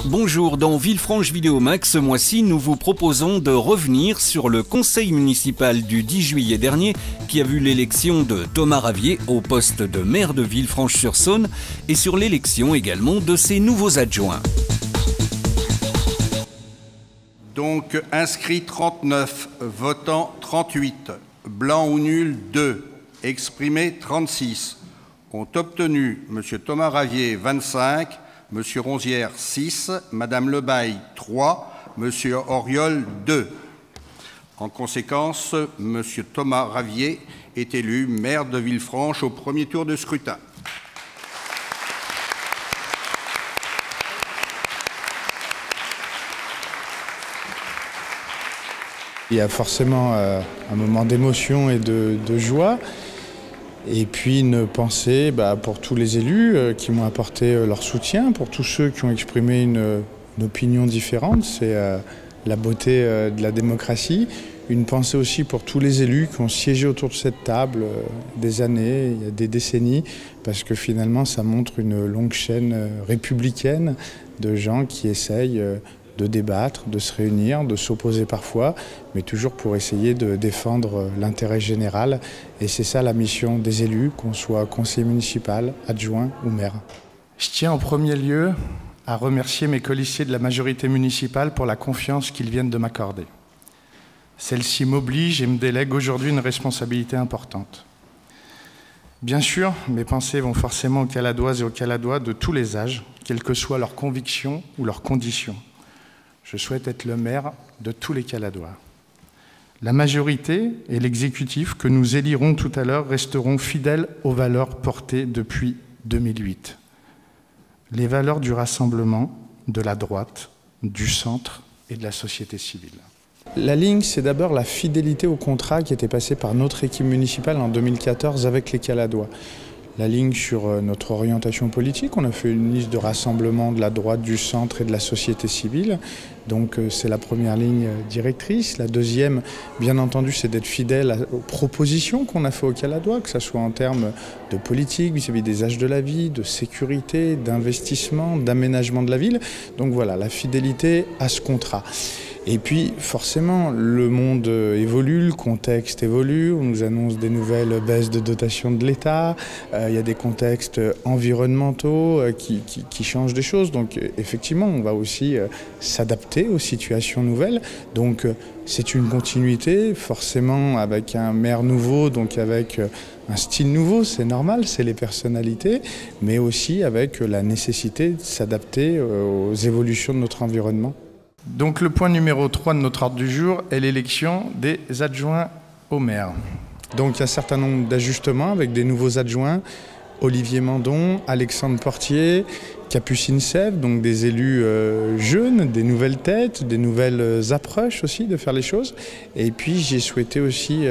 Bonjour, dans Villefranche Vidéo Max, ce mois-ci, nous vous proposons de revenir sur le conseil municipal du 10 juillet dernier qui a vu l'élection de Thomas Ravier au poste de maire de Villefranche-sur-Saône et sur l'élection également de ses nouveaux adjoints. Donc, inscrits 39, votants 38, blancs ou nuls 2, exprimés 36, ont obtenu M. Thomas Ravier 25, M. Ronzière 6, Mme Lebaille 3, M. Auriol 2. En conséquence, M. Thomas Ravier est élu maire de Villefranche au premier tour de scrutin. Il y a forcément un moment d'émotion et de joie. Et puis une pensée pour tous les élus qui m'ont apporté leur soutien, pour tous ceux qui ont exprimé une opinion différente. C'est la beauté de la démocratie. Une pensée aussi pour tous les élus qui ont siégé autour de cette table des années, il y a des décennies, parce que finalement ça montre une longue chaîne républicaine de gens qui essayent de débattre, de se réunir, de s'opposer parfois, mais toujours pour essayer de défendre l'intérêt général. Et c'est ça la mission des élus, qu'on soit conseiller municipal, adjoint ou maire. Je tiens en premier lieu à remercier mes colistiers de la majorité municipale pour la confiance qu'ils viennent de m'accorder. Celle-ci m'oblige et me délègue aujourd'hui une responsabilité importante. Bien sûr, mes pensées vont forcément aux Caladoises et aux Caladois de tous les âges, quelles que soient leurs convictions ou leurs conditions. Je souhaite être le maire de tous les Caladois. La majorité et l'exécutif que nous élirons tout à l'heure resteront fidèles aux valeurs portées depuis 2008. Les valeurs du rassemblement, de la droite, du centre et de la société civile. La ligne, c'est d'abord la fidélité au contrat qui était passé par notre équipe municipale en 2014 avec les Caladois. La ligne sur notre orientation politique, on a fait une liste de rassemblement de la droite, du centre et de la société civile. Donc c'est la première ligne directrice. La deuxième, bien entendu, c'est d'être fidèle aux propositions qu'on a fait aux Caladois, que ce soit en termes de politique, vis-à-vis des âges de la vie, de sécurité, d'investissement, d'aménagement de la ville. Donc voilà, la fidélité à ce contrat. Et puis, forcément, le monde évolue, le contexte évolue, on nous annonce des nouvelles baisses de dotation de l'État, il y a des contextes environnementaux qui changent des choses. Donc, effectivement, on va aussi s'adapter aux situations nouvelles. Donc, c'est une continuité, forcément, avec un maire nouveau, donc avec un style nouveau, c'est normal, c'est les personnalités, mais aussi avec la nécessité de s'adapter aux évolutions de notre environnement. Donc le point numéro 3 de notre ordre du jour est l'élection des adjoints au maire. Donc il y a un certain nombre d'ajustements avec des nouveaux adjoints, Olivier Mandon, Alexandre Portier, Capucine Sèvres, donc des élus jeunes, des nouvelles têtes, des nouvelles approches aussi de faire les choses. Et puis j'ai souhaité aussi,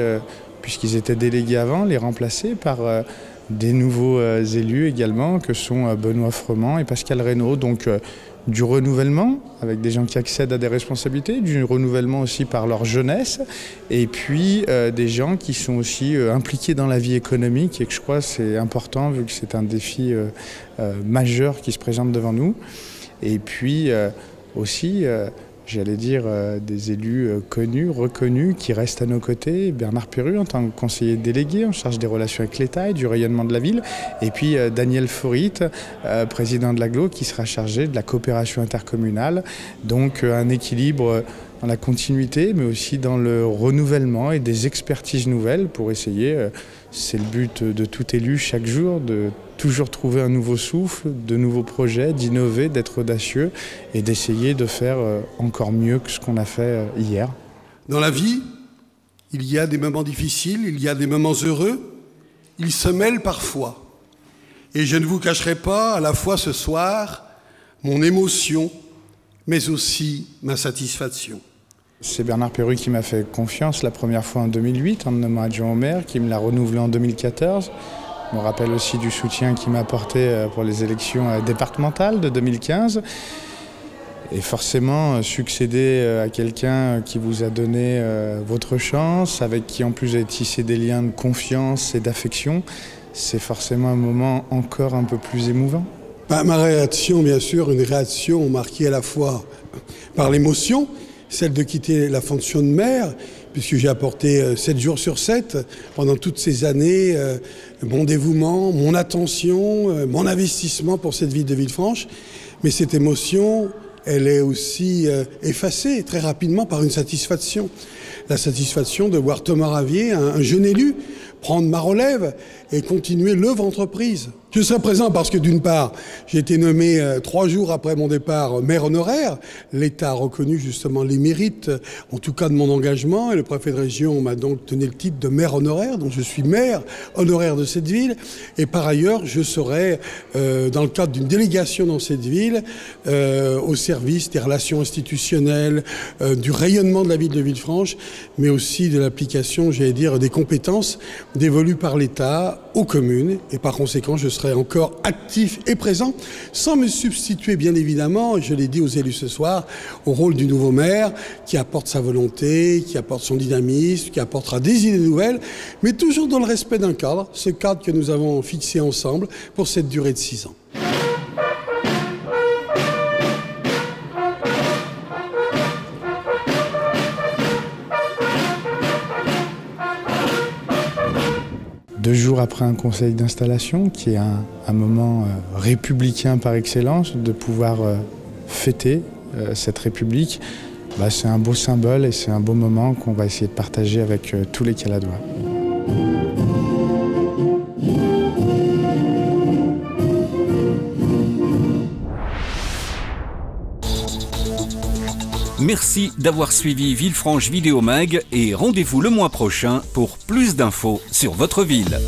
puisqu'ils étaient délégués avant, les remplacer par des nouveaux élus également, que sont Benoît Froment et Pascal Reynaud. Donc du renouvellement, avec des gens qui accèdent à des responsabilités, du renouvellement aussi par leur jeunesse, et puis des gens qui sont aussi impliqués dans la vie économique, et que je crois c'est important, vu que c'est un défi majeur qui se présente devant nous. Et puis aussi, j'allais dire, des élus connus, reconnus, qui restent à nos côtés. Bernard Perru en tant que conseiller délégué en charge des relations avec l'État et du rayonnement de la ville. Et puis Daniel Faurit, président de l'AGLO, qui sera chargé de la coopération intercommunale. Donc un équilibre dans la continuité, mais aussi dans le renouvellement et des expertises nouvelles pour essayer, c'est le but de tout élu chaque jour, de toujours trouver un nouveau souffle, de nouveaux projets, d'innover, d'être audacieux et d'essayer de faire encore mieux que ce qu'on a fait hier. Dans la vie, il y a des moments difficiles, il y a des moments heureux, ils se mêlent parfois. Et je ne vous cacherai pas à la fois ce soir mon émotion, mais aussi ma satisfaction. C'est Bernard Perru qui m'a fait confiance la première fois en 2008 en me nommant adjoint au maire, qui me l'a renouvelé en 2014. Je me rappelle aussi du soutien qu'il m'a apporté pour les élections départementales de 2015. Et forcément, succéder à quelqu'un qui vous a donné votre chance, avec qui en plus vous avez tissé des liens de confiance et d'affection, c'est forcément un moment encore un peu plus émouvant. Ma réaction, bien sûr, une réaction marquée à la fois par l'émotion, celle de quitter la fonction de maire, puisque j'ai apporté 7 jours sur 7 pendant toutes ces années mon dévouement, mon attention, mon investissement pour cette ville de Villefranche. Mais cette émotion, elle est aussi effacée très rapidement par une satisfaction. La satisfaction de voir Thomas Ravier, un jeune élu, prendre ma relève et continuer l'œuvre entreprise. Je serai présent parce que d'une part, j'ai été nommé 3 jours après mon départ maire honoraire. L'État a reconnu justement les mérites, en tout cas de mon engagement, et le préfet de région m'a donc donné le titre de maire honoraire, donc je suis maire honoraire de cette ville. Et par ailleurs, je serai dans le cadre d'une délégation dans cette ville au service des relations institutionnelles, du rayonnement de la ville de Villefranche, mais aussi de l'application, j'allais dire, des compétences dévolues par l'État aux communes. Et par conséquent, je serai encore actif et présent, sans me substituer bien évidemment, je l'ai dit aux élus ce soir, au rôle du nouveau maire qui apporte sa volonté, qui apporte son dynamisme, qui apportera des idées nouvelles, mais toujours dans le respect d'un cadre, ce cadre que nous avons fixé ensemble pour cette durée de 6 ans. Deux jours après un conseil d'installation, qui est un moment républicain par excellence, de pouvoir fêter cette République, c'est un beau symbole et c'est un beau moment qu'on va essayer de partager avec tous les Caladois. Merci d'avoir suivi Villefranche Vidéo Mag et rendez-vous le mois prochain pour plus d'infos sur votre ville.